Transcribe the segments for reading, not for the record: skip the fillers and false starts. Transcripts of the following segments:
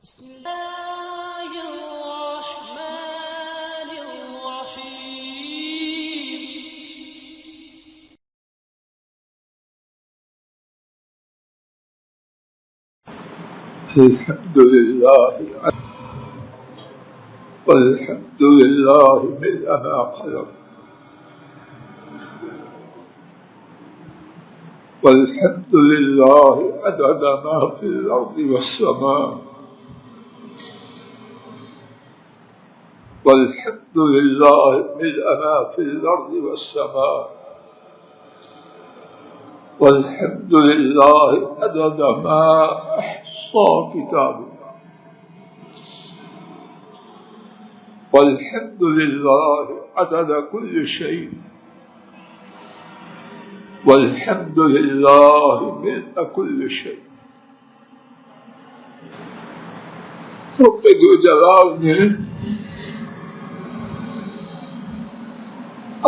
بسم الله الرحمن الرحيم. الحمد لله والحمد لله ملء ما خلق والحمد لله عدد ما في الأرض والسماء والحمد لله ملء ما في الأرض والسماء والحمد لله عدد ما أحصى كتابه والحمد لله عدد كل شيء والحمد لله ملء كل شيء. رب دو جلال نے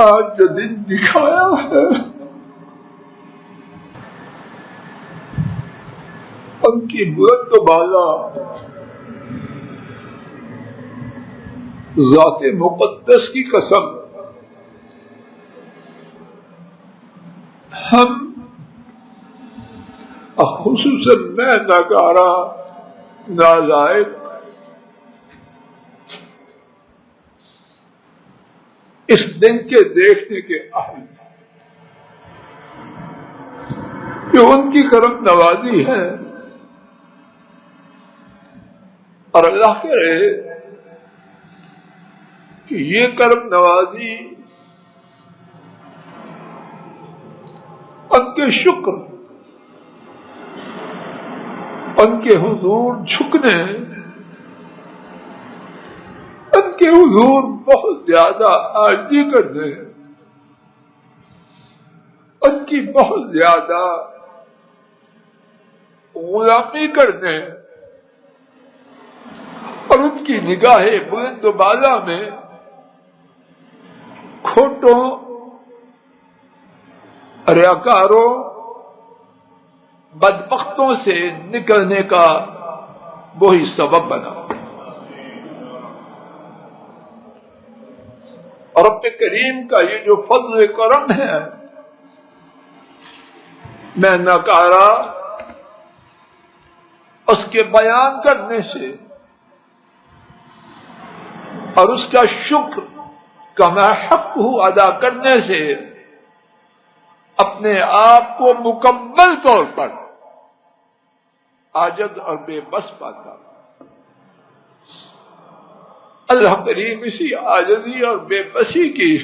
آج جو دن دکھایا ہے ان کی بلند و بالا ذات مقدس کی قسم ہم خصوصاً میں ناکارہ نالائق اس دن کے دیکھنے کے اہل جو ان کی کرم نوازی ہے، اور اللہ کرے کہ یہ کرم نوازی ان کے شکر، ان کے حضور جھکنے، ان کے حضور بہت زیادہ عاجزی کرنے، ان کی بہت زیادہ غلامی کرنے اور ان کی نگاہ بلند و بالا میں کھوٹوں، ریاکاروں، بدبختوں سے نکلنے کا وہی سبب بنا. اور رب کریم کا یہ جو فضل کرم ہے، میں ناکارہ اس کے بیان کرنے سے اور اس کا شکر کما حق ادا کرنے سے اپنے آپ کو مکمل طور پر عاجز اور بے بس پاتا. اللہ کریم اسی عاجزی اور بے بسی کی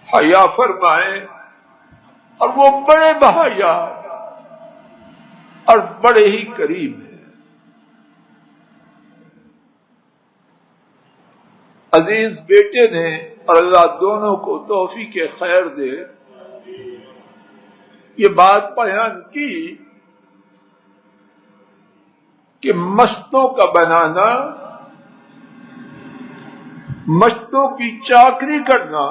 حیا فرمائے، اور وہ بڑے بہایا اور بڑے ہی قریب ہیں. عزیز بیٹے نے اور اللہ دونوں کو توفیق خیر دے یہ بات بیان کی کہ مستوں کا بنانا، مستوں کی چاکری کرنا،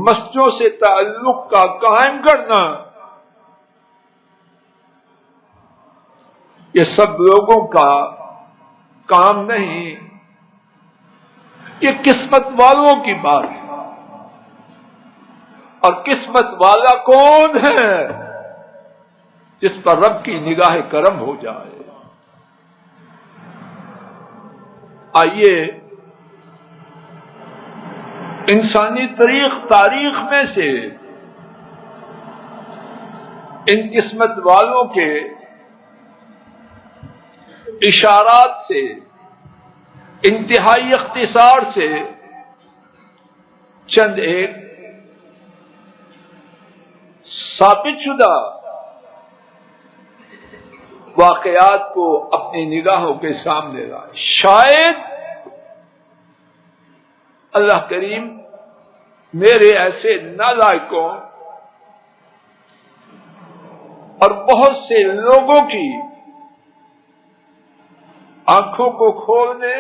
مستوں سے تعلق کا قائم کرنا، یہ سب لوگوں کا کام نہیں، یہ قسمت والوں کی بات ہے. اور قسمت والا کون ہے؟ جس پر رب کی نگاہ کرم ہو جائے. آئیے انسانی تاریخ میں سے ان قسمت والوں کے اشارات سے، انتہائی اختصار سے چند ایک ثابت شدہ واقعات کو اپنی نگاہوں کے سامنے لائے. شاید اللہ کریم میرے ایسے نالائقوں اور بہت سے لوگوں کی آنکھوں کو کھولنے،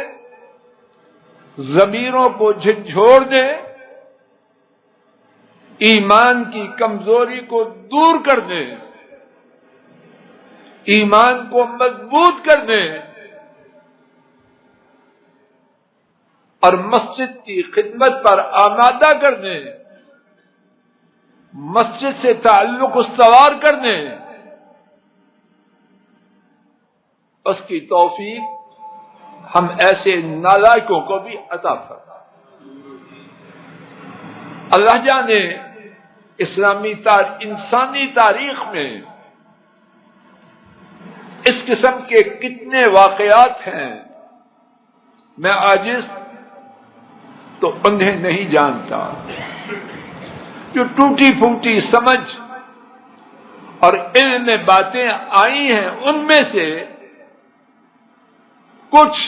ضمیروں کو جھنجھوڑنے ایمان کی کمزوری کو دور کر دیں، ایمان کو مضبوط کر دیں اور مسجد کی خدمت پر آمادہ کر دیں، مسجد سے تعلق استوار کر دیں، اس کی توفیق ہم ایسے نالائقوں کو بھی عطا فرمائے۔ اللہ جانے انسانی تاریخ میں اس قسم کے کتنے واقعات ہیں، میں عاجز تو انہیں نہیں جانتا۔ جو ٹوٹی پھوٹی سمجھ اور علم میں باتیں آئی ہیں ان میں سے کچھ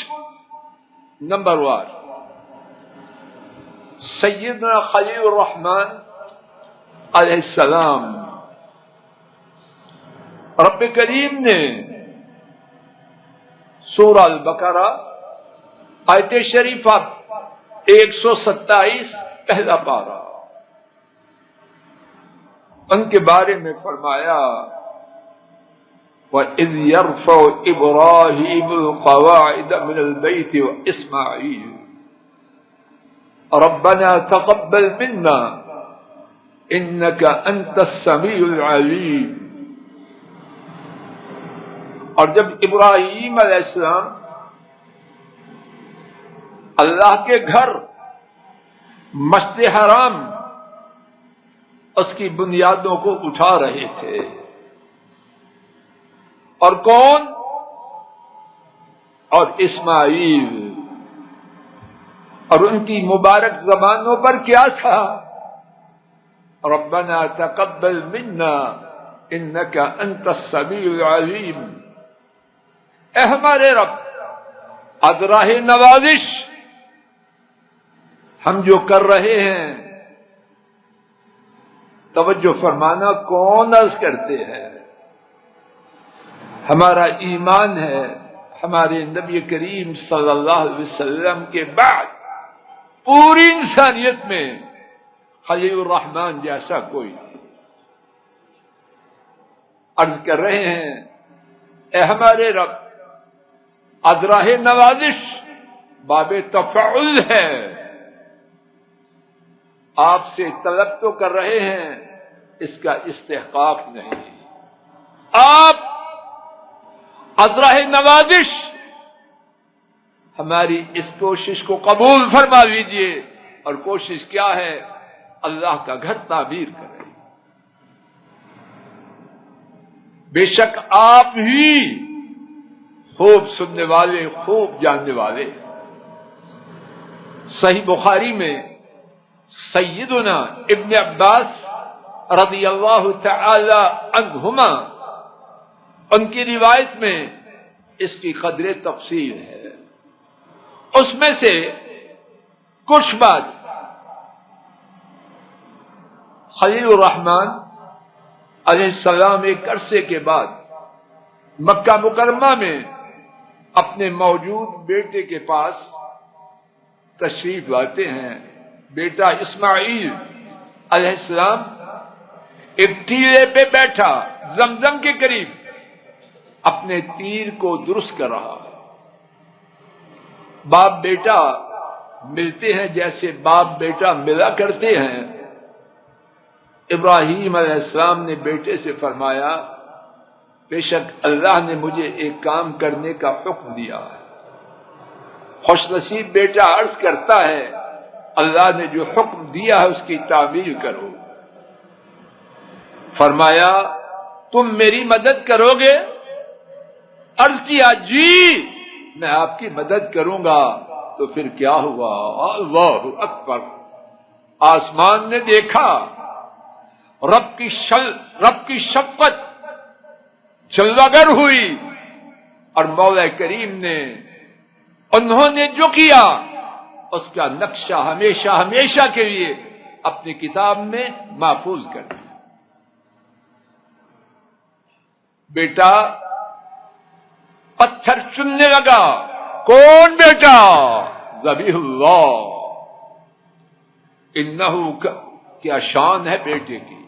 نمبر وار سیدنا خلیل الرحمن علیہ السلام، رب کریم نے سورہ البقرہ آیت شریفہ 127 پہلا پارہ، ان کے بارے میں فرمایا وَإِذْ يَرْفَعُ إِبْرَاهِيمُ الْقَوَاعِدَ مِنَ الْبَيْتِ وَإِسْمَاعِيلُ رَبَّنَا تَقَبَّلْ مِنَّا إِنَّكَ أَنْتَ السَّمِيعُ الْعَلِيمُ۔ اور جب ابراہیم علیہ السلام اللہ کے گھر مسجد حرام اس کی بنیادوں کو اٹھا رہے تھے، اور کون؟ اور اسماعیل، اور ان کی مبارک زبانوں پر کیا تھا؟ ربنا تقبل منا انك انت السميع العليم، اے ہمارے رب از راہ نوازش ہم جو کر رہے ہیں، توجہ فرمانا، کون عرض کرتے ہیں؟ ہمارا ایمان ہے ہمارے نبی کریم صلی اللہ علیہ وسلم کے بعد پوری انسانیت میں خلیل الرحمن جیسا کوئی نہیں۔ عرض کر رہے ہیں اے ہمارے رب، ادراہ نوازش باب تفعل ہے، آپ سے طلب تو کر رہے ہیں، اس کا استحقاق نہیں۔ آپ ازراہ نوازش ہماری اس کوشش کو قبول فرما لیجیے، اور کوشش کیا ہے؟ اللہ کا گھر تعمیر کریں۔ بے شک آپ ہی خوب سننے والے، خوب جاننے والے۔ صحیح بخاری میں سیدنا ابن عباس رضی اللہ تعالی عنہما ان کی روایت میں اس کی قدر تفصیل ہے، اس میں سے کچھ بات خلیل الرحمن علیہ السلام ایک عرصے کے بعد مکہ مکرمہ میں اپنے موجود بیٹے کے پاس تشریف لاتے ہیں۔ بیٹا اسماعیل علیہ السلام ایک ٹیلے پہ بیٹھا زمزم کے قریب اپنے تیر کو درست کر رہا ہے۔ باپ بیٹا ملتے ہیں جیسے باپ بیٹا ملا کرتے ہیں۔ ابراہیم علیہ السلام نے بیٹے سے فرمایا بے شک اللہ نے مجھے ایک کام کرنے کا حکم دیا ہے۔ خوش نصیب بیٹا عرض کرتا ہے اللہ نے جو حکم دیا ہے اس کی تعمیل کرو۔ فرمایا تم میری مدد کرو گے؟ عرض کیا جی میں آپ کی مدد کروں گا۔ تو پھر کیا ہوا؟ اللہ اکبر، آسمان نے دیکھا، رب کی شفقت جلوگر ہوئی، اور مولا کریم نے انہوں نے جو کیا اس کا نقشہ ہمیشہ ہمیشہ کے لیے اپنی کتاب میں محفوظ کر دیا۔ بیٹا پتھر چننے لگا، کون بیٹا؟ ذبیح اللہ، کیا شان ہے بیٹے کی.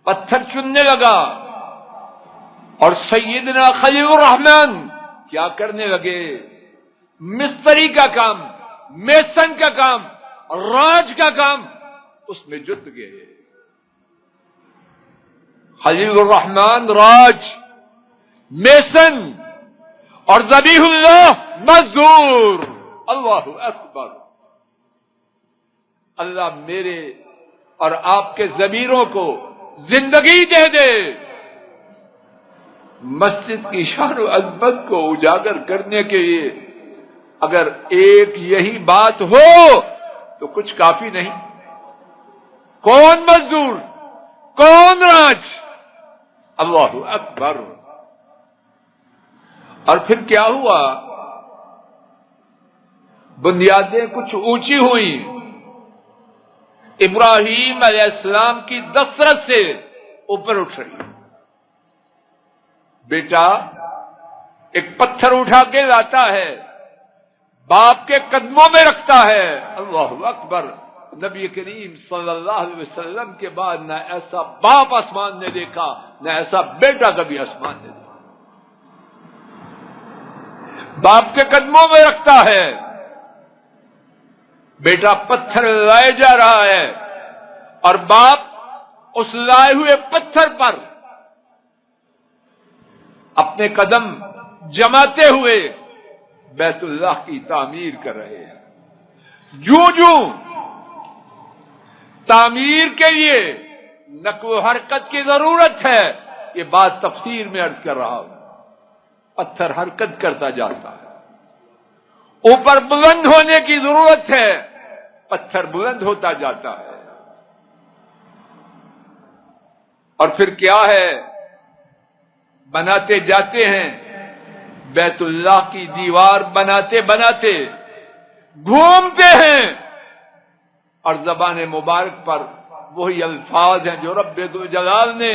پتھر چننے لگا اور سیدنا خلیل الرحمن کیا کرنے لگے؟ مستری کا کام، میسن کا کام، راج کا کام اس میں جت گئے. خلیل الرحمن راج، میسن اور ذبیح اللہ مزدور. اللہ اکبر. اللہ میرے اور آپ کے ضمیروں کو زندگی دے دے. مسجد کی شان و عظمت کو اجاگر کرنے کے لیے اگر ایک یہی بات ہو تو کچھ کافی نہیں. کون مزدور، کون راج؟ اللہ اکبر. اور پھر کیا ہوا؟ بنیادیں کچھ اونچی ہوئیں. ابراہیم علیہ السلام کی دسترس سے اوپر اٹھ رہی. بیٹا ایک پتھر اٹھا کے لاتا ہے، باپ کے قدموں میں رکھتا ہے. اللہ اکبر. نبی کریم صلی اللہ علیہ وسلم کے بعد نہ ایسا باپ آسمان نے دیکھا، نہ ایسا بیٹا کبھی آسمان نے دیکھا. باپ کے قدموں میں رکھتا ہے، بیٹا پتھر لائے جا رہا ہے اور باپ اس لائے ہوئے پتھر پر اپنے قدم جماتے ہوئے بیت اللہ کی تعمیر کر رہے ہیں. جو تعمیر کے لیے نقل و حرکت کی ضرورت ہے، یہ بات تفسیر میں عرض کر رہا ہوں. پتھر حرکت کرتا جاتا ہے. اوپر بلند ہونے کی ضرورت ہے، پتھر بلند ہوتا جاتا ہے. اور پھر کیا ہے؟ بناتے جاتے ہیں. بیت اللہ کی دیوار بناتے بناتے گھومتے ہیں اور زبان مبارک پر وہی الفاظ ہیں جو رب ذوالجلال نے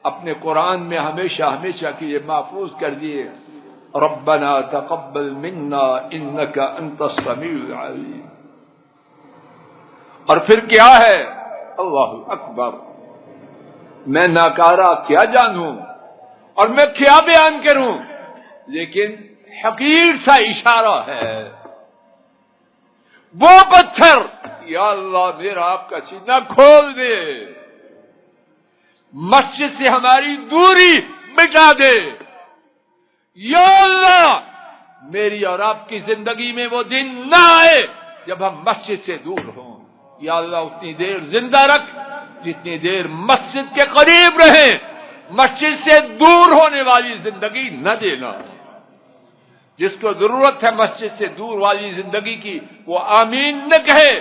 اپنے قرآن میں ہمیشہ ہمیشہ کے لیے محفوظ کر دیے. ربنا تقبل منا انك انت السميع العليم. اور پھر کیا ہے؟ اللہ اکبر. میں ناکارہ کیا جانوں اور میں کیا بیان کروں، لیکن حقیر سا اشارہ ہے. وہ پتھر، یا اللہ میرا آپ کا سینہ کھول دے، مسجد سے ہماری دوری مٹا دے. یا اللہ میری اور آپ کی زندگی میں وہ دن نہ آئے جب ہم مسجد سے دور ہوں. یا اللہ اتنی دیر زندہ رکھ جتنی دیر مسجد کے قریب رہیں. مسجد سے دور ہونے والی زندگی نہ دینا. جس کو ضرورت ہے مسجد سے دور والی زندگی کی وہ آمین نہ کہے،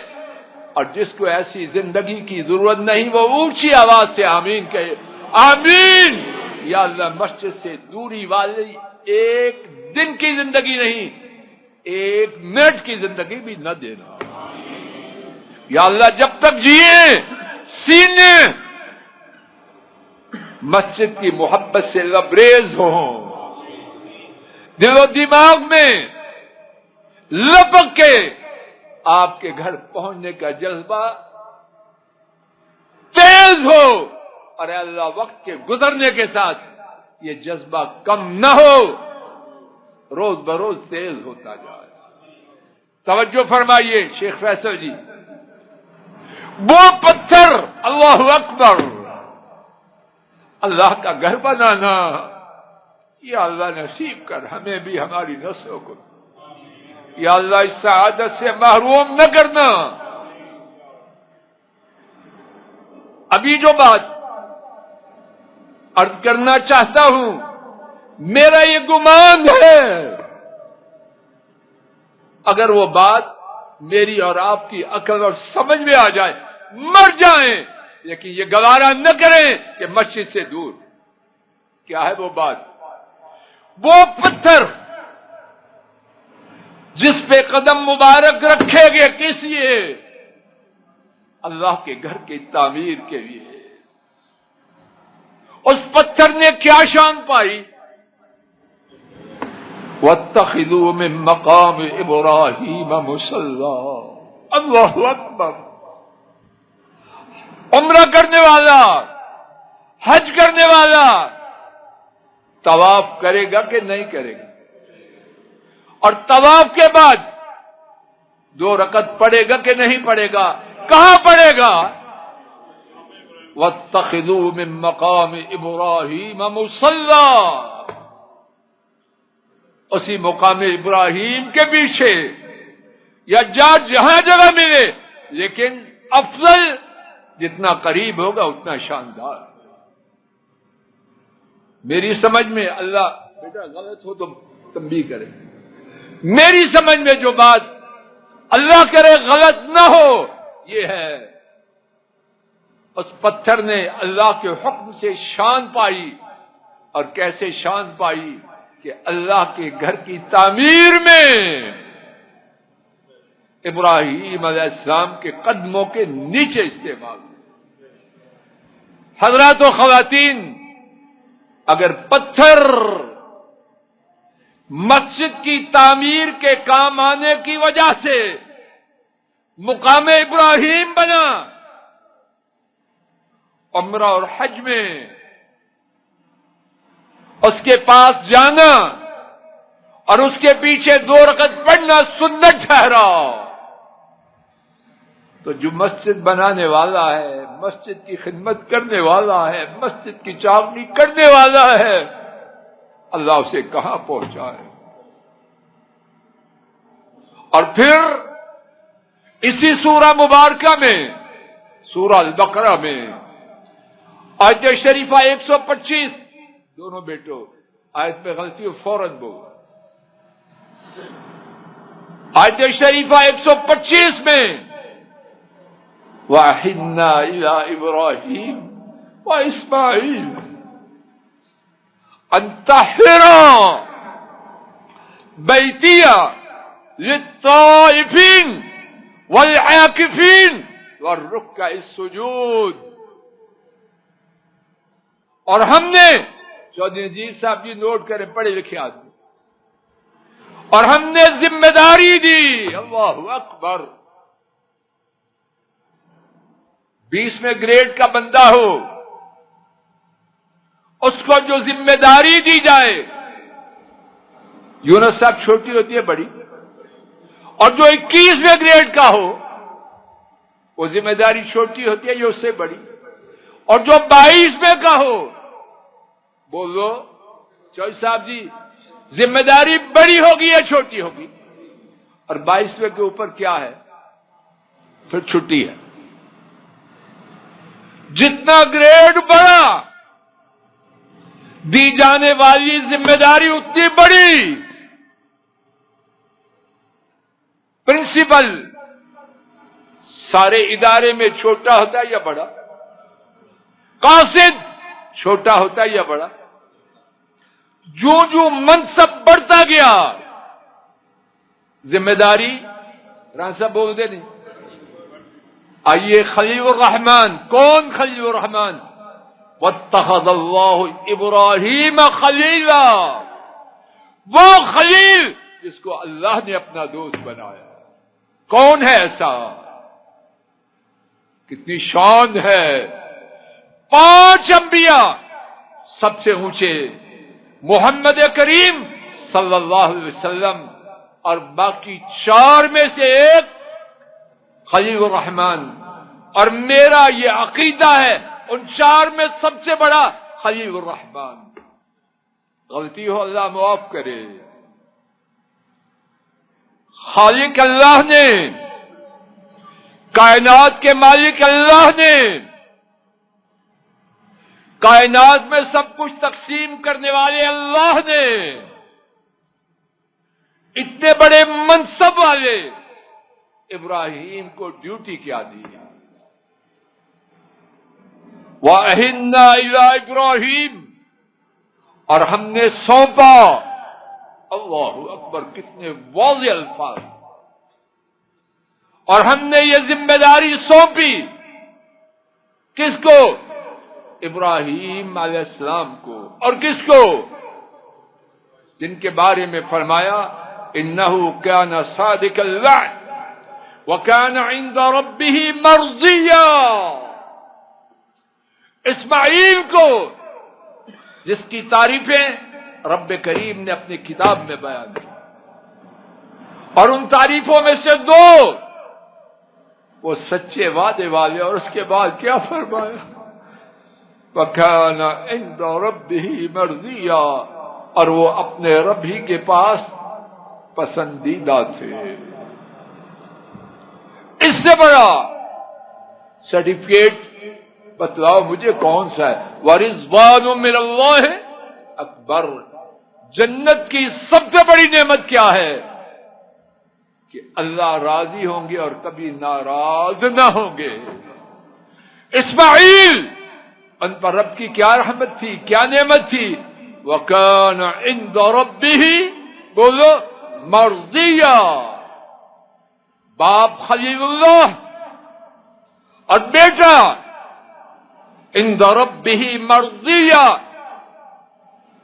اور جس کو ایسی زندگی کی ضرورت نہیں وہ اونچی آواز سے آمین کہے. آمین. یا اللہ مسجد سے دوری والی ایک دن کی زندگی نہیں، ایک منٹ کی زندگی بھی نہ دینا. یا اللہ جب تک جیے سینے مسجد کی محبت سے لبریز ہوں، دل و دماغ میں لپک کے آپ کے گھر پہنچنے کا جذبہ تیز ہو، اور اے اللہ وقت کے گزرنے کے ساتھ یہ جذبہ کم نہ ہو، روز بروز تیز ہوتا جائے. توجہ فرمائیے شیخ فیصل جی. وہ پتھر، اللہ اکبر، اللہ کا گھر بنانا، یا اللہ نصیب کر ہمیں بھی ہماری نسلوں کو. یا اللہ اس سعادت سے محروم نہ کرنا. ابھی جو بات عرض کرنا چاہتا ہوں، میرا یہ گمان ہے اگر وہ بات میری اور آپ کی عقل اور سمجھ میں آ جائے مر جائیں، لیکن یہ گوارا نہ کریں کہ مسجد سے دور. کیا ہے وہ بات؟ وہ پتھر جس پہ قدم مبارک رکھے گئے کس لیے؟ اللہ کے گھر کی تعمیر کے لیے. اس پتھر نے کیا شان پائی؟ وَاتَّخِذُوا مِن مَّقَامِ إِبْرَاهِيمَ مُصَلًّى. اللہ اکبر. عمرہ کرنے والا، حج کرنے والا طواف کرے گا کہ نہیں کرے گا؟ اور طواف کے بعد 2 رکعت پڑھے گا کہ نہیں پڑھے گا؟ کہاں پڑھے گا؟ وَاتَّخِذُوا مِن مَّقَامِ إِبْرَاهِيمَ مُصَلًّى، اسی مقام ابراہیم کے پیچھے یا جہاں جگہ ملے، لیکن افضل جتنا قریب ہوگا اتنا شاندار۔ میری سمجھ میں، اللہ بیٹا غلط ہو تو تنبیہ کرے، میری سمجھ میں جو بات اللہ کرے غلط نہ ہو یہ ہے، اس پتھر نے اللہ کے حکم سے شان پائی، اور کیسے شان پائی کہ اللہ کے گھر کی تعمیر میں ابراہیم علیہ السلام کے قدموں کے نیچے استعمال۔ حضرات و خواتین، اگر پتھر مسجد کی تعمیر کے کام آنے کی وجہ سے مقام ابراہیم بنا، عمرہ اور حج میں اس کے پاس جانا اور اس کے پیچھے 2 رکعت پڑھنا سنت ٹھہرا، تو جو مسجد بنانے والا ہے، مسجد کی خدمت کرنے والا ہے، مسجد کی چاودنی کرنے والا ہے، اللہ اسے کہاں پہنچائے؟ اور پھر اسی سورہ مبارکہ میں، سورہ البقرہ میں آیت شریفہ 125، دونوں بیٹوں آیت میں غلطی ہو فوراً بول، آیت شریفہ 125 میں وَأَحِدْنَا إِلَىٰ إِبْرَاهِيمَ وَإِسْمَاعِيلَ أَن طَهِّرَا بَيْتِيَ لِلطَّائِفِينَ وَالْعَاكِفِينَ وَالرُّكَّعِ السُّجُودِ۔ اور ہم نے، چودھری نذیر صاحب جی نوٹ کریں، پڑھے لکھے آدمی، اور ہم نے ذمہ داری دی، اللہ اکبر، 20ویں گریڈ کا بندہ ہو، اس کو جو ذمہ داری دی جائے، یونس صاحب چھوٹی ہوتی ہے بڑی، اور جو 21ویں گریڈ کا ہو وہ ذمہ داری چھوٹی ہوتی ہے یا اس سے بڑی، اور جو 22ویں کا ہو، بولو چوہدری صاحب جی، ذمہ داری بڑی ہوگی یا چھوٹی ہوگی؟ اور 22ویں کے اوپر کیا ہے؟ پھر چھٹی ہے۔ جتنا گریڈ بڑا دی جانے والی ذمہ داری اتنی بڑی۔ پرنسپل سارے ادارے میں چھوٹا ہوتا ہے یا بڑا؟ قاصد چھوٹا ہوتا ہے یا بڑا؟ جو منصب بڑھتا گیا ذمہ داری، ران صاحب بول دے نہیں، آئیے خلیل الرحمن، کون خلیل الرحمن؟ واتخذ اللہ ابراہیم خلیلا، وہ خلیل جس کو اللہ نے اپنا دوست بنایا۔ کون ہے ایسا؟ کتنی شان ہے! 5 انبیاء، سب سے اونچے محمد کریم صلی اللہ علیہ وسلم، اور باقی 4 میں سے ایک خلیل الرحمن، اور میرا یہ عقیدہ ہے ان 4 میں سب سے بڑا خلیل الرحمن۔ غلطی ہو اللہ معاف کرے۔ خالق اللہ نے، کائنات کے مالک اللہ نے، کائنات میں سب کچھ تقسیم کرنے والے اللہ نے اتنے بڑے منصب والے ابراہیم کو ڈیوٹی کیا دی؟ وَأَحِدْنَا إِلَىٰ إِبْرَاهِيمَ، اور ہم نے سونپا، اللہ اکبر، کتنے واضح الفاظ، اور ہم نے یہ ذمہ داری سونپی کس کو؟ ابراہیم علیہ السلام کو، اور کس کو؟ جن کے بارے میں فرمایا انه كان صادق الوعد وكان عند ربه مرضيا، اسماعیل کو جس کی تعریفیں رب کریم نے اپنی کتاب میں بیان کی، اور ان تعریفوں میں سے دو وہ سچے وعدے والے، اور اس کے بعد کیا فرمایا؟ وَكَانَ عِندَ رَبِّهِ مَرْضِيًّا، اور وہ اپنے رب ہی کے پاس پسندیدہ تھے۔ اس سے بڑا سرٹیفکیٹ بتلاؤ مجھے کون سا ہے؟ وَرِضْوَانٌ مِّنَ اللَّهِ اکبر، جنت کی سب سے بڑی نعمت کیا ہے؟ کہ اللہ راضی ہوں گے اور کبھی ناراض نہ ہوں گے۔ اسماعیل، ان پر رب کی کیا رحمت تھی، کیا نعمت تھی؟ وَكَانَ عِندَ رَبِّهِ، بولو، مرضیہ، باپ خلیل اللہ اور بیٹا عند ربہ مرضیہ۔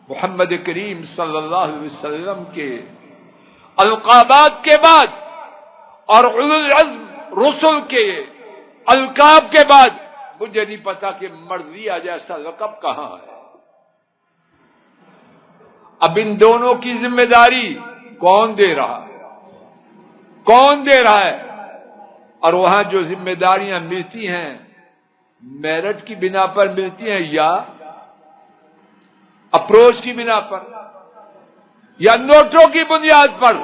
محمد کریم صلی اللہ علیہ وسلم کے القابات کے بعد اور اولو العزم رسل کے القاب کے بعد مجھے نہیں پتا کہ مرضیہ جیسا لقب کہاں ہے۔ اب ان دونوں کی ذمہ داری کون دے رہا ہے؟ کون دے رہا ہے؟ اور وہاں جو ذمہ داریاں ملتی ہیں میرٹ کی بنا پر ملتی ہیں یا اپروچ کی بنا پر یا نوٹوں کی بنیاد پر؟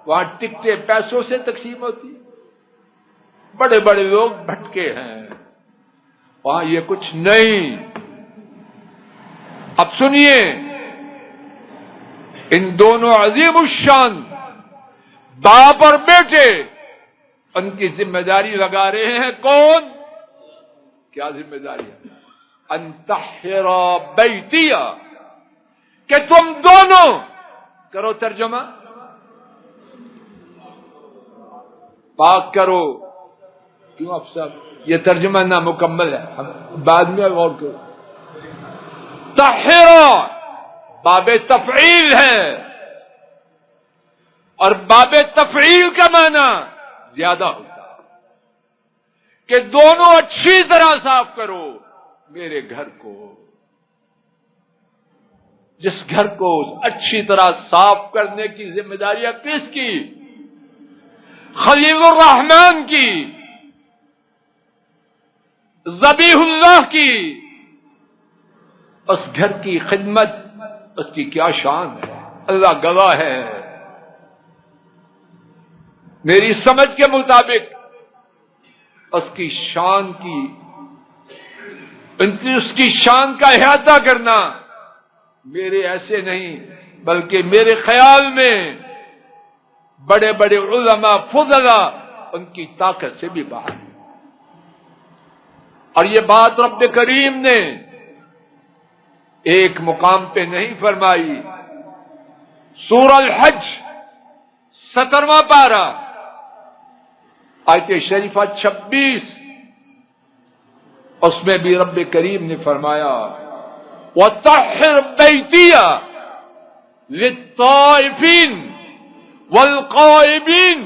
وہاں ٹکٹیں پیسوں سے تقسیم ہوتی، بڑے بڑے لوگ بھٹکے ہیں، وہاں یہ کچھ نہیں۔ اب سنیے، ان دونوں عظیم الشان باپ اور بیٹے ان کی ذمہ داری لگا رہے ہیں۔ کون؟ کیا ذمہ داری ہے؟ ان طہر بیتیہ، کہ تم دونوں، کرو ترجمہ، پاک کرو۔ کیوں افسر یہ ترجمہ نامکمل ہے، ہم بعد میں غور کرو۔ طہر باب تفعیل ہے، اور باب تفعیل کا معنی زیادہ ہوتا ہے کہ دونوں اچھی طرح صاف کرو میرے گھر کو۔ جس گھر کو اچھی طرح صاف کرنے کی ذمہ داریاں کس کی؟ خلیل الرحمن کی، ذبیح اللہ کی۔ اس گھر کی خدمت، اس کی کیا شان ہے، اللہ گواہ ہے۔ میری سمجھ کے مطابق اس کی شان کی، اس کی شان کا احاطہ کرنا میرے ایسے نہیں بلکہ میرے خیال میں بڑے بڑے علماء فضلاء ان کی طاقت سے بھی باہر۔ اور یہ بات رب کریم نے ایک مقام پہ نہیں فرمائی، سورہ الحج 17واں پارہ آیت شریفہ 26، اس میں بھی رب کریم نے فرمایا وَطَهِّرْ بَيْتِيَ لِلطَّائِفِينَ وَالْقَائِمِينَ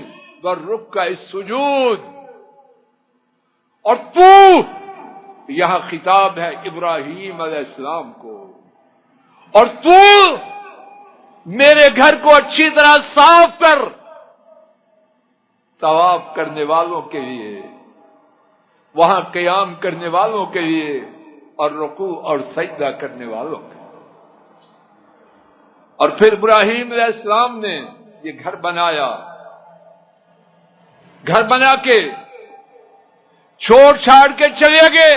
وَالرُّكَّعِ السُّجُودِ۔ اور تو، یہاں خطاب ہے ابراہیم علیہ السلام کو، اور تو میرے گھر کو اچھی طرح صاف کر، طواف کرنے والوں کے لیے، وہاں قیام کرنے والوں کے لیے، اور رکوع اور سجدہ کرنے والوں کے لیے۔ اور پھر ابراہیم علیہ السلام نے یہ گھر بنایا، گھر بنا کے چھوڑ چھاڑ کے چلے گئے۔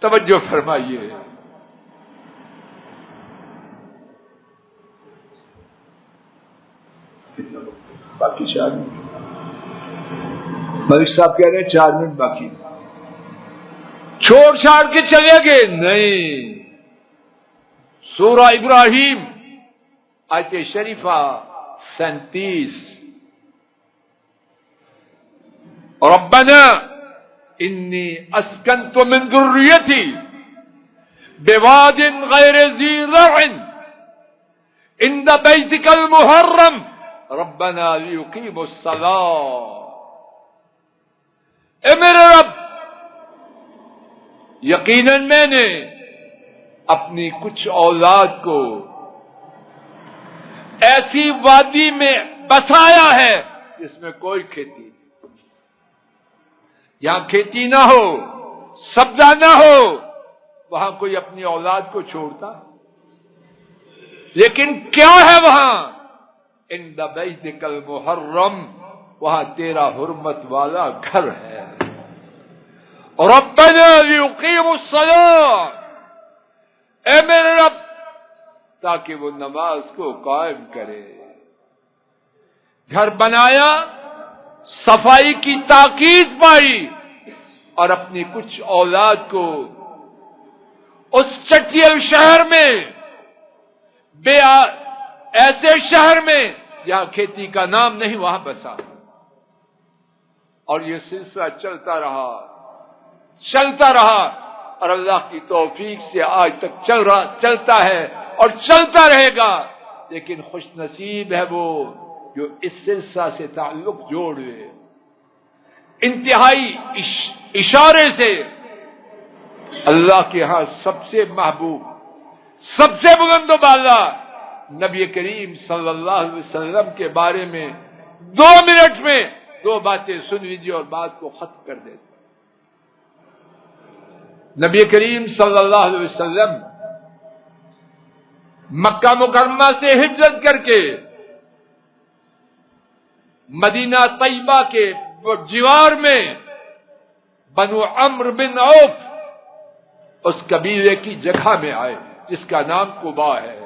توجہ فرمائیے، باقی 4 منٹ، ملک صاحب کہہ رہے ہیں 4 منٹ باقی۔ چھوڑ چھاڑ کے چلے گئے؟ نہیں۔ سورہ ابراہیم آیت شریفہ 37، ربنا انی اسکنت من ذریتی بواد غیر ذی زرع عند بیتک المحرم ربنا لیقیموا الصلاۃ۔ اے میرے رب، یقیناً میں نے اپنی کچھ اولاد کو ایسی وادی میں بسایا ہے جس میں کوئی کھیتی نہیں، یہاں کھیتی نہ ہو، سبزہ نہ ہو، وہاں کوئی اپنی اولاد کو چھوڑتا؟ لیکن کیا ہے وہاں؟ عند بیتک المحرم، وہاں تیرا حرمت والا گھر ہے۔ ربنا لیقیموا الصلاۃ، اے میرے رب تاکہ وہ نماز کو قائم کرے۔ گھر بنایا، صفائی کی تاکید پائی، اور اپنی کچھ اولاد کو اس چٹیل شہر میں، ایسے شہر میں جہاں کھیتی کا نام نہیں، وہاں بسا۔ اور یہ سلسلہ چلتا رہا، اور اللہ کی توفیق سے آج تک چلتا ہے اور چلتا رہے گا۔ لیکن خوش نصیب ہے وہ جو اس سلسلہ سے تعلق جوڑے، انتہائی اشارے سے اللہ کے ہاں سب سے محبوب، سب سے بلند و بالا نبی کریم صلی اللہ علیہ وسلم کے بارے میں 2 منٹ میں 2 باتیں سن لیجیے اور بات کو ختم کر دیتے۔ نبی کریم صلی اللہ علیہ وسلم مکہ مکرمہ سے ہجرت کر کے مدینہ طیبہ کے جوار میں بنو عمرو بن عوف اس قبیلے کی جگہ میں آئے جس کا نام قبا ہے۔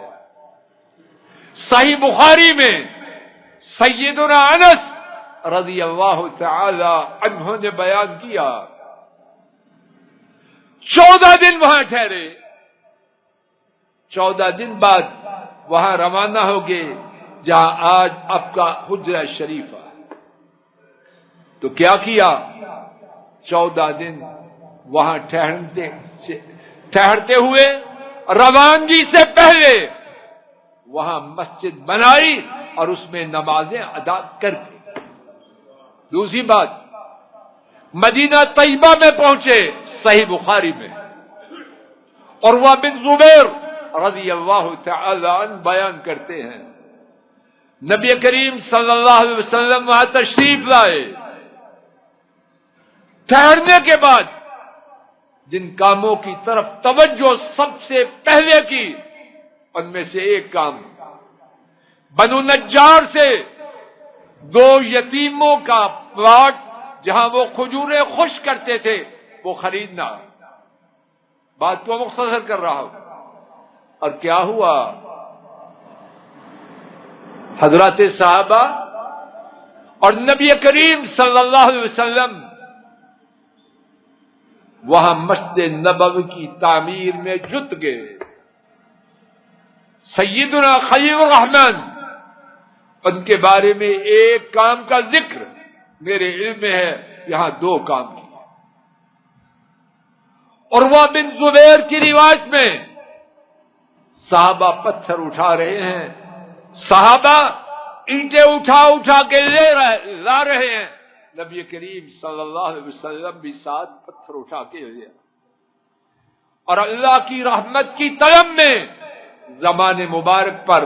صحیح بخاری میں سیدنا انس رضی اللہ تعالی عنہ نے بیان کیا، 14 دن وہاں ٹھہرے، 14 دن بعد وہاں روانہ ہو گئے جہاں آج آپ کا حجرہ شریف ہے۔ تو کیا کیا؟ 14 دن وہاں ٹھہرتے ہوئے روانگی سے پہلے وہاں مسجد بنائی اور اس میں نمازیں ادا کر دی۔ دوسری بات، مدینہ طیبہ میں پہنچے، صحیح بخاری میں عروہ بن زبیر رضی اللہ تعالی عنہ بیان کرتے ہیں، نبی کریم صلی اللہ علیہ وسلم وہاں تشریف لائے۔ ٹھہرنے کے بعد جن کاموں کی طرف توجہ سب سے پہلے کی، ان میں سے ایک کام بنو نجار سے 2 یتیموں کا پلاٹ جہاں وہ کھجوریں خشک کرتے تھے وہ خریدنا۔ بات کو مختصر کر رہا ہوں۔ اور کیا ہوا؟ حضرات صحابہ اور نبی کریم صلی اللہ علیہ وسلم وہاں مسجد نبوی کی تعمیر میں جت گئے۔ سیدنا خلیل الرحمن ان کے بارے میں ایک کام کا ذکر میرے علم میں ہے، یہاں 2 کام کیے۔ عروہ بن زبیر کی روایت میں صحابہ پتھر اٹھا رہے ہیں، صحابہ اینٹیں اٹھا کے لا رہے ہیں، نبی کریم صلی اللہ علیہ وسلم بھی ساتھ پتھر اٹھا کے لیا۔ اور اللہ کی رحمت کی طلب میں زمان مبارک پر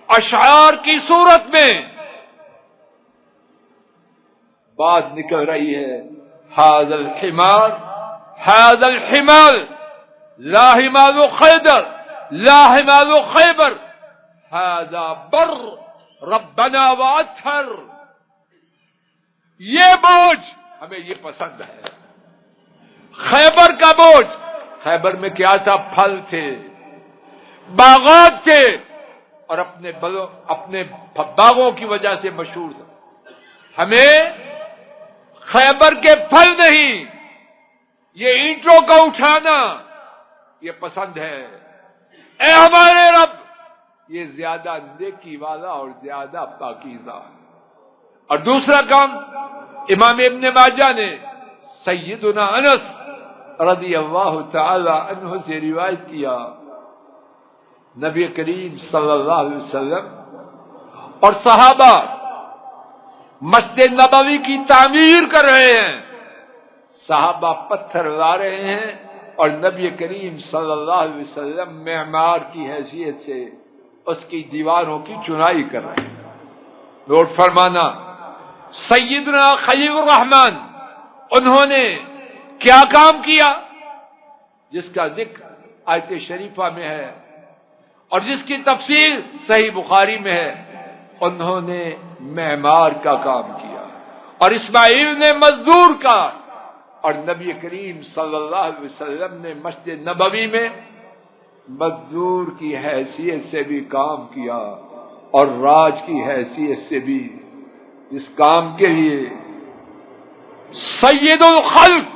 اشعار کی صورت میں بات نکل رہی ہے، ھذا الحمار ھذا الحمال لا حمال خیبر لا حمال خیبر ھذا بر ربنا واطہر۔ یہ بوجھ ہمیں یہ پسند ہے، خیبر کا بوجھ۔ خیبر میں کیا تھا؟ پھل تھے، باغات تھے، اور اپنے باغوں کی وجہ سے مشہور تھا۔ ہمیں خیبر کے پھل نہیں، یہ اینٹوں کا اٹھانا یہ پسند ہے۔ اے ہمارے رب، یہ زیادہ نیکی والا اور زیادہ پاکیزہ۔ اور دوسرا کام امام ابن ماجہ نے سیدنا انس رضی اللہ تعالی عنہ سے روایت کیا، نبی کریم صلی اللہ علیہ وسلم اور صحابہ مسجد نبوی کی تعمیر کر رہے ہیں۔ صحابہ پتھر لا رہے ہیں اور نبی کریم صلی اللہ علیہ وسلم معمار کی حیثیت سے اس کی دیواروں کی چنائی کر رہے ہیں. نوٹ فرمانا، سیدنا خلیل الرحمن انہوں نے کیا کام کیا جس کا ذکر آیت شریفہ میں ہے اور جس کی تفصیل صحیح بخاری میں ہے. انہوں نے معمار کا کام کیا اور اسماعیل نے مزدور کا، اور نبی کریم صلی اللہ علیہ وسلم نے مسجد نبوی میں مزدور کی حیثیت سے بھی کام کیا اور راج کی حیثیت سے بھی. اس کام کے لیے سید الخلق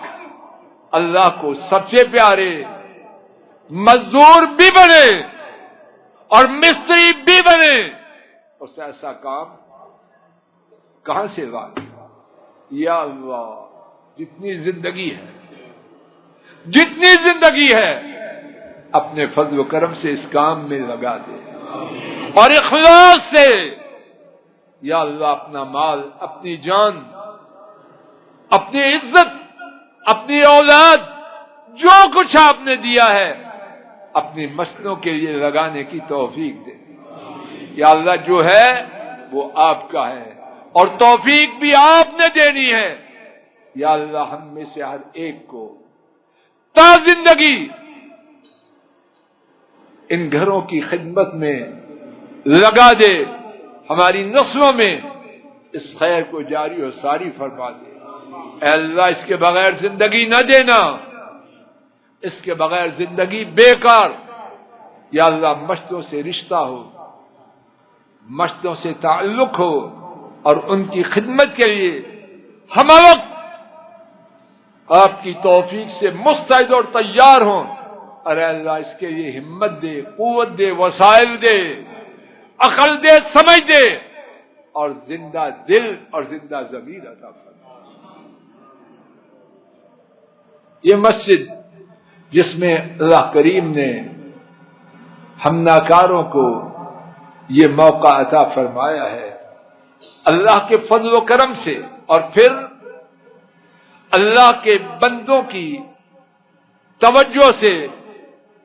اللہ کو سب سے پیارے مزدور بھی بنے اور مستری بھی بنے. اس ایسا کام کہاں سے لائے؟ یا اللہ، جتنی زندگی ہے اپنے فضل و کرم سے اس کام میں لگا دے اور اخلاص سے. یا اللہ، اپنا مال، اپنی جان، اپنی عزت، اپنی اولاد، جو کچھ آپ نے دیا ہے اپنی مسلوں کے لیے لگانے کی توفیق دے. یا اللہ، جو ہے وہ آپ کا ہے اور توفیق بھی آپ نے دینی ہے. یا اللہ، ہم میں سے ہر ایک کو تا زندگی ان گھروں کی خدمت میں لگا دے، ہماری نسلوں میں اس خیر کو جاری و ساری فرما دے. اے اللہ، اس کے بغیر زندگی نہ دینا، اس کے بغیر زندگی بیکار. یا اللہ، مشتوں سے رشتہ ہو، مشتوں سے تعلق ہو اور ان کی خدمت کے لیے ہم وقت آپ کی توفیق سے مستعد اور تیار ہوں. اور اے اللہ، اس کے لیے ہمت دے، قوت دے، وسائل دے، عقل دے، سمجھ دے اور زندہ دل اور زندہ ضمیر عطا فرما. یہ مسجد جس میں اللہ کریم نے ہم ناکاروں کو یہ موقع عطا فرمایا ہے اللہ کے فضل و کرم سے، اور پھر اللہ کے بندوں کی توجہ سے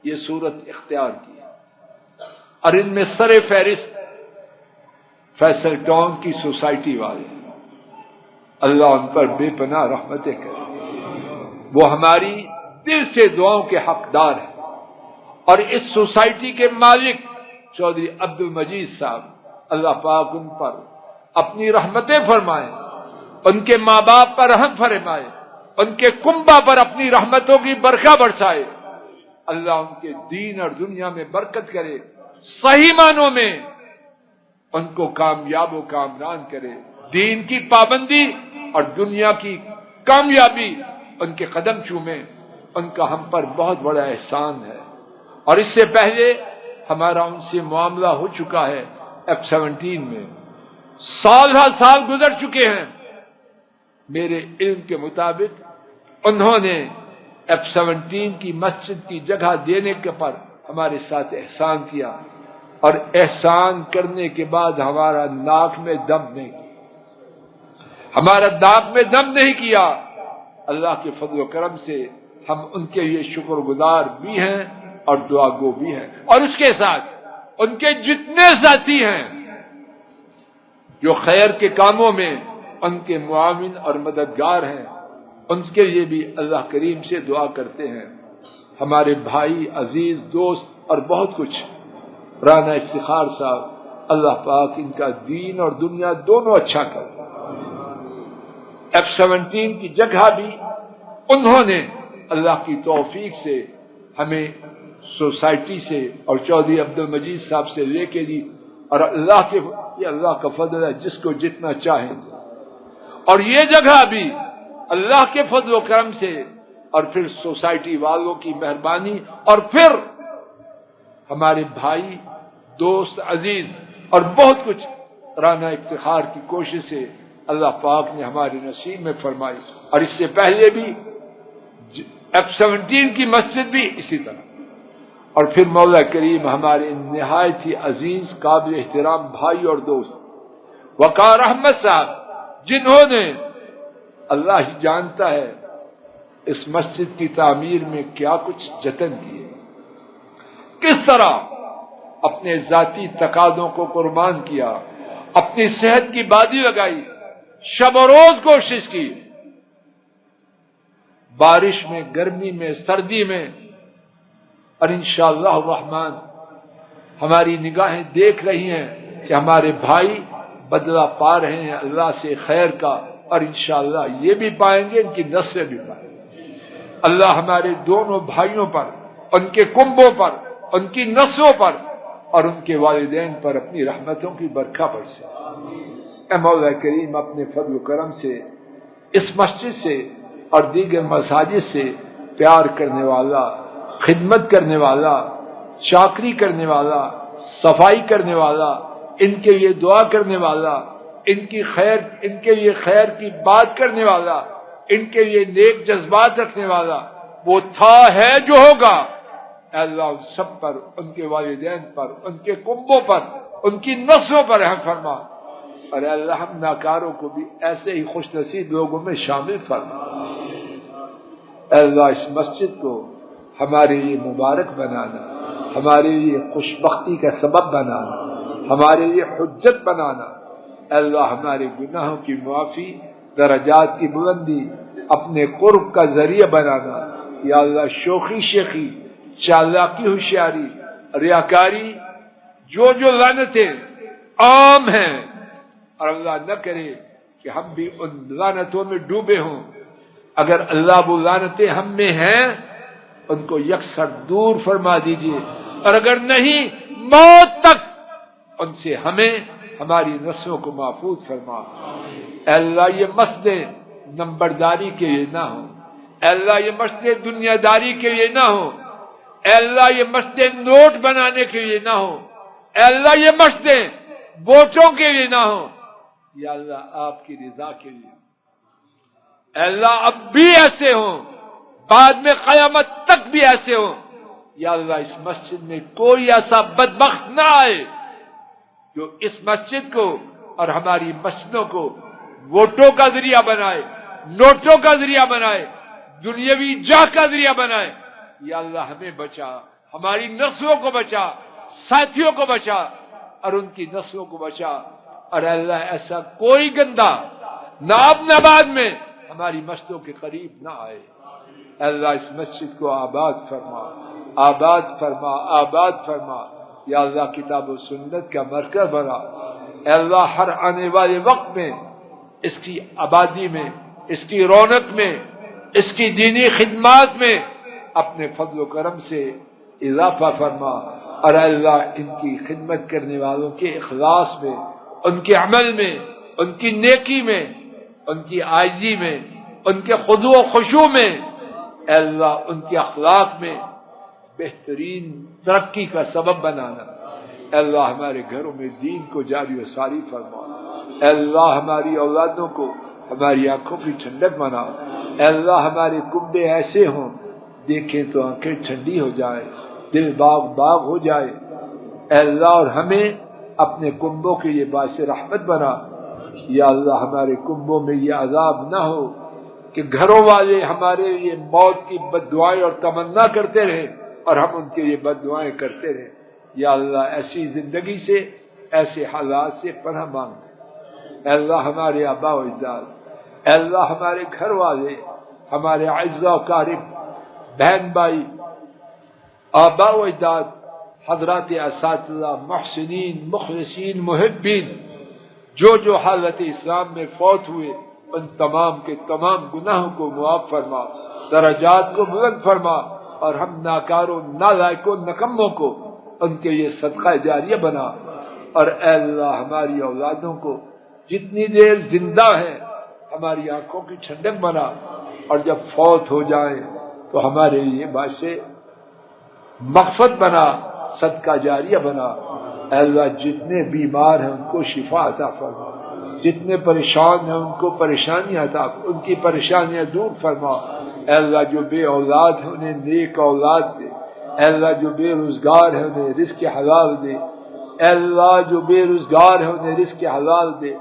یہ صورت اختیار کی. اور ان میں سر فہرست فیصل ٹاؤن کی سوسائٹی والے، اللہ ان پر بے پناہ رحمتیں کرے. وہ ہماری دل سے دعاؤں کے حقدار ہیں. اور اس سوسائٹی کے مالک چودھری عبد المجید صاحب، اللہ پاک ان پر اپنی رحمتیں فرمائے، ان کے ماں باپ پر رحم فرمائے، ان کے کنبہ پر اپنی رحمتوں کی برکھا برسائے. اللہ ان کے دین اور دنیا میں برکت کرے، صحیح معنوں میں ان کو کامیاب و کامران کرے. دین کی پابندی اور دنیا کی کامیابی ان کے قدم چومے. ان کا ہم پر بہت بڑا احسان ہے. اور اس سے پہلے ہمارا ان سے معاملہ ہو چکا ہے F-17 میں. سال ہر سال گزر چکے ہیں. میرے علم کے مطابق انہوں نے F-17 کی مسجد کی جگہ دینے کے پر ہمارے ساتھ احسان کیا، اور احسان کرنے کے بعد ہمارا ناک میں دم نہیں کیا. اللہ کے فضل و کرم سے ہم ان کے لیے شکر گزار بھی ہیں اور دعا گو بھی ہیں. اور اس کے ساتھ ان کے جتنے ساتھی ہیں جو خیر کے کاموں میں ان کے معاون اور مددگار ہیں، ان کے لیے بھی اللہ کریم سے دعا کرتے ہیں. ہمارے بھائی، عزیز، دوست اور بہت کچھ، رانا افتخار صاحب، اللہ پاک ان کا دین اور دنیا دونوں اچھا کر. F-17 کی جگہ بھی انہوں نے اللہ کی توفیق سے ہمیں سوسائٹی سے اور چودھری عبد المجید صاحب سے لے کے دی. اور اللہ کا فضل ہے، جس کو جتنا چاہیں. اور یہ جگہ بھی اللہ کے فضل و کرم سے، اور پھر سوسائٹی والوں کی مہربانی، اور پھر ہمارے بھائی، دوست، عزیز اور بہت کچھ رانا افتخار کی کوشش سے اللہ پاک نے ہمارے نصیب میں فرمائی. اور اس سے پہلے بھی F-17 کی مسجد بھی اسی طرح. اور پھر مولا کریم ہمارے نہایت ہی عزیز، قابل احترام بھائی اور دوست وقار احمد صاحب، جنہوں نے، اللہ ہی جانتا ہے اس مسجد کی تعمیر میں کیا کچھ جتن کیے، کس طرح اپنے ذاتی تقاضوں کو قربان کیا، اپنی صحت کی بازی لگائی، شب و روز کوشش کی، بارش میں، گرمی میں، سردی میں، اور انشاءاللہ الرحمن ہماری نگاہیں دیکھ رہی ہیں کہ ہمارے بھائی بدلہ پا رہے ہیں اللہ سے خیر کا، اور انشاءاللہ یہ بھی پائیں گے، ان کی نسلیں بھی پائیں گے۔ اللہ ہمارے دونوں بھائیوں پر، ان کے کنبوں پر، ان کی نسلوں پر اور ان کے والدین پر اپنی رحمتوں کی برکھا برسے۔ اے مولا کریم، اپنے فضل و کرم سے اس مسجد سے اور دیگر مساجد سے پیار کرنے والا، خدمت کرنے والا، چاکری کرنے والا، صفائی کرنے والا، ان کے لیے دعا کرنے والا، ان کے لیے خیر کی بات کرنے والا، ان کے لیے نیک جذبات رکھنے والا وہ تھا، ہے، جو ہوگا۔ اے اللہ ان سب پر، ان کے والدین پر، ان کے کنبوں پر، ان کی نسلوں پر رحم فرما، اور اے اللہ ہم ناکاروں کو بھی ایسے ہی خوش نصیب لوگوں میں شامل فرما۔ اے اللہ اس مسجد کو ہمارے لیے مبارک بنانا، ہمارے لیے خوشبختی کا سبب بنانا، ہمارے لیے حجت بنانا۔ اے اللہ ہمارے گناہوں کی معافی، درجات کی بلندی، اپنے قرب کا ذریعہ بنانا۔ یا اللہ شوخی شیخی، چالاکی ہوشیاری، ریاکاری، جو لعنتیں عام ہیں، اور اللہ نہ کرے کہ ہم بھی ان لعنتوں میں ڈوبے ہوں۔ اگر اللہ وہ لعنتیں ہم میں ہیں ان کو یکسر دور فرما دیجیے، اور اگر نہیں موت تک ان سے ہمیں، ہماری نسلوں کو محفوظ فرما۔ اے اللہ یہ مسجدیں نمبرداری کے لیے نہ ہوں، اے اللہ یہ مسجدیں دنیا داری کے لیے نہ ہوں، اے اللہ یہ مسجدیں نوٹ بنانے کے لیے نہ ہوں، اے اللہ یہ مسجدیں ووٹوں کے لیے نہ ہوں، یا اللہ آپ کی رضا کے لیے۔ اے اللہ اب بھی ایسے ہوں، بعد میں قیامت تک بھی ایسے ہوں۔ یا اللہ اس مسجد میں کوئی ایسا بدبخت نہ آئے جو اس مسجد کو اور ہماری مسجدوں کو ووٹوں کا ذریعہ بنائے، نوٹوں کا ذریعہ بنائے، دنیاوی جاہ کا ذریعہ بنائے۔ یا اللہ ہمیں بچا، ہماری نسلوں کو بچا، ساتھیوں کو بچا، اور ان کی نسلوں کو بچا۔ اور اے اللہ ایسا کوئی گندا نہ اب نہ بعد میں ہماری مسجدوں کے قریب نہ آئے۔ اے اللہ اس مسجد کو آباد فرما، آباد فرما، آباد فرما۔ یا اللہ کتاب و سنت کا مرکز بنا۔ اے اللہ ہر آنے والے وقت میں اس کی آبادی میں، اس کی رونق میں، اس کی دینی خدمات میں اپنے فضل و کرم سے اضافہ فرما، اور اے اللہ ان کی خدمت کرنے والوں کے اخلاص میں، ان کے عمل میں، ان کی نیکی میں، ان کی عاجزی میں، ان کے خضوع و خشوع میں، اے اللہ ان کے اخلاق میں بہترین ترقی کا سبب بنانا۔ اے اللہ ہمارے گھروں میں دین کو جاری و ساری فرما۔ اے اللہ ہماری اولادوں کو ہماری آنکھوں کی ٹھنڈک بنا۔ اے اللہ ہمارے کنبے ایسے ہوں دیکھیں تو آنکھیں ٹھنڈی ہو جائے، دل باغ باغ ہو جائے۔ اے اللہ اور ہمیں اپنے کنبوں کے یہ باعث رحمت بنا۔ یا اللہ ہمارے کنبوں میں یہ عذاب نہ ہو کہ گھروں والے ہمارے یہ موت کی بد دعائیں اور تمنا کرتے رہے اور ہم ان کے لیے بد دعائیں کرتے رہے۔ یا اللہ ایسی زندگی سے، ایسے حالات سے پناہ مانگ۔ اے اللہ ہمارے آبا و اجداد، اے اللہ ہمارے گھر والے، ہمارے اعزاء و اقارب، بہن بھائی، آبا و اجداد، حضرات اساتذہ، محسنین، مخلصین، محبین، جو حالت اسلام میں فوت ہوئے ان تمام کے تمام گناہوں کو معاف فرما، درجات کو بلند فرما، اور ہم ناکاروں، نالائقوں، نکموں کو ان کے یہ صدقہ جاریہ بنا۔ اور اے اللہ ہماری اولادوں کو جتنی دیر زندہ ہے ہماری آنکھوں کی ٹھنڈک بنا، اور جب فوت ہو جائیں تو ہمارے لیے باعث مغفرت بنا، صدقہ جاریہ بنا۔ اے اللہ جتنے بیمار ہیں ان کو شفا عطا فرما، جتنے پریشان ہیں ان کو پریشانی عطا، ان کی پریشانیاں دور فرما۔ اے اللہ جو بے اولاد ہیں انہیں نیک اولاد دے۔ اے اللہ جو بے روزگار ہیں انہیں رزق حلال دے۔ اے اللہ جو بے روزگار ہیں انہیں رزق حلال دے۔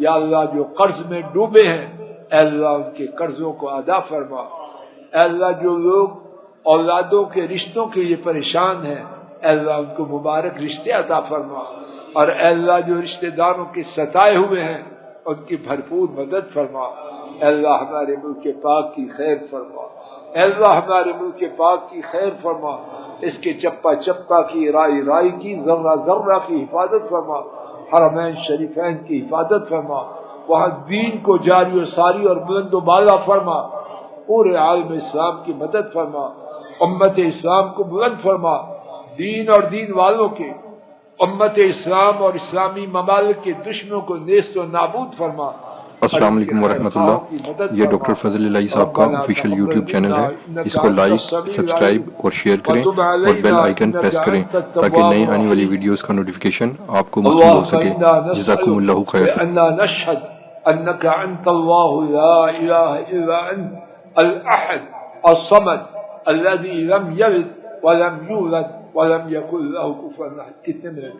یا اللہ جو قرض میں ڈوبے ہیں اے اللہ ان کے قرضوں کو ادا فرما۔ اے اللہ جو لوگ اولادوں کے رشتوں کے لیے پریشان ہیں اے اللہ ان کو مبارک رشتے عطا فرما، اور اے اللہ جو رشتہ داروں کے ستائے ہوئے ہیں ان کی بھرپور مدد فرما، اے اللہ ہمارے ملک پاک کی خیر فرما، اے اللہ ہمارے ملک پاک کی خیر فرما، اس کے چپا چپا کی، رائی رائی کی، ذرہ ذرہ کی حفاظت فرما، حرمین شریفین کی حفاظت فرما، وہاں دین کو جاری و ساری اور بلند و بالا فرما، پورے عالم اسلام کی مدد فرما، امت اسلام کو بلند فرما، دین اور دین والوں کے، امت اسلام اور اسلامی ممالک کے دشمنوں کو نیست و نابود فرما۔ السلام علیکم ورحمۃ اللہ۔ یہ ڈاکٹر فضل الہی صاحب کا آفیشیل یوٹیوب چینل ہے، اس کو لائک، سبسکرائب اور شیئر کریں اور بیل آئیکن پریس کریں تاکہ نئی آنے والی ویڈیوز کا نوٹیفیکیشن آپ کو موصول ہو سکے۔ جزاکم اللہ خیر۔ نشهد انك انت الله لا اله الا انت الاحد الصمد الذي لم يلد ولم يولد ولم يكن له كفوا احد۔ کتنے منٹ؟